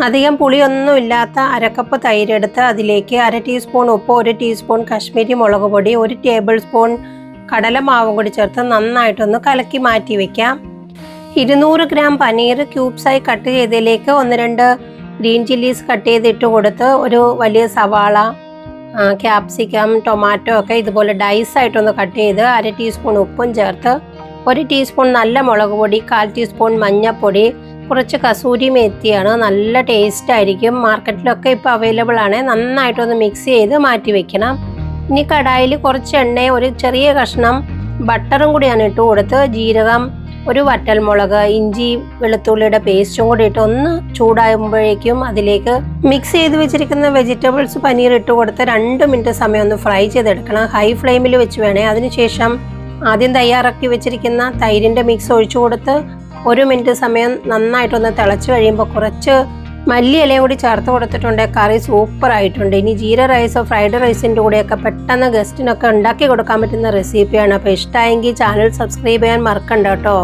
അധികം പുളിയൊന്നും ഇല്ലാത്ത അരക്കപ്പ് തൈരെടുത്ത് അതിലേക്ക് 1/2 ടീസ്പൂൺ ഉപ്പ്, 1 ടീസ്പൂൺ കശ്മീരി മുളക് പൊടി, 1 ടേബിൾ സ്പൂൺ കടലമാവും കൂടി ചേർത്ത് നന്നായിട്ടൊന്ന് കലക്കി മാറ്റി വയ്ക്കാം. 200 ഗ്രാം പനീർ ക്യൂബ്സായി കട്ട് ചെയ്തതിലേക്ക് 1-2 ഗ്രീൻ ചില്ലീസ് കട്ട് ചെയ്തിട്ട് കൊടുത്ത് ഒരു വലിയ സവാള, ക്യാപ്സിക്കം, ടൊമാറ്റോ ഒക്കെ ഇതുപോലെ ഡൈസായിട്ടൊന്ന് കട്ട് ചെയ്ത് 1/2 ടീസ്പൂൺ ഉപ്പും ചേർത്ത് 1 ടീസ്പൂൺ നല്ല മുളക് പൊടി, 1/4 ടീസ്പൂൺ മഞ്ഞൾപ്പൊടി, കുറച്ച് കസൂരി മേത്തിയാണ്. നല്ല ടേസ്റ്റ് ആയിരിക്കും. മാർക്കറ്റിലൊക്കെ ഇപ്പോൾ അവൈലബിൾ ആണ്. നന്നായിട്ടൊന്ന് മിക്സ് ചെയ്ത് മാറ്റി വെക്കണം. ഇനി കടായിൽ കുറച്ച് എണ്ണ, ഒരു ചെറിയ കഷ്ണം ബട്ടറും കൂടിയാണ് ഇട്ട് കൊടുത്ത് ജീരകം, ഒരു വറ്റൽമുളക്, ഇഞ്ചി വെളുത്തുള്ളിയുടെ പേസ്റ്റും കൂടി ഇട്ട് ഒന്ന് ചൂടാകുമ്പോഴേക്കും അതിലേക്ക് മിക്സ് ചെയ്ത് വെച്ചിരിക്കുന്ന വെജിറ്റബിൾസ് പനീർ ഇട്ട് കൊടുത്ത് 2 മിനിറ്റ് സമയം ഒന്ന് ഫ്രൈ ചെയ്തെടുക്കണം. ഹൈ ഫ്ലെയിമിൽ വെച്ച് വേണേ. അതിനുശേഷം ആദ്യം തയ്യാറാക്കി വെച്ചിരിക്കുന്ന തൈരിൻ്റെ മിക്സ് ഒഴിച്ചു കൊടുത്ത് 1 മിനിറ്റ് സമയം നന്നായിട്ടൊന്ന് തിളച്ച് കഴിയുമ്പോൾ കുറച്ച് മല്ലിയിലയും കൂടി ചേർത്ത് കൊടുത്തിട്ടുണ്ട്. കറി സൂപ്പറായിട്ടുണ്ട്. ഇനി ജീര റൈസോ ഫ്രൈഡ് റൈസിൻ്റെ കൂടെയൊക്കെ പെട്ടെന്ന് ഗസ്റ്റിനൊക്കെ ഉണ്ടാക്കി കൊടുക്കാൻ പറ്റുന്ന റെസിപ്പിയാണ്. അപ്പോൾ ഇഷ്ടമായെങ്കിൽ ചാനൽ സബ്സ്ക്രൈബ് ചെയ്യാൻ മറക്കണ്ട കേട്ടോ.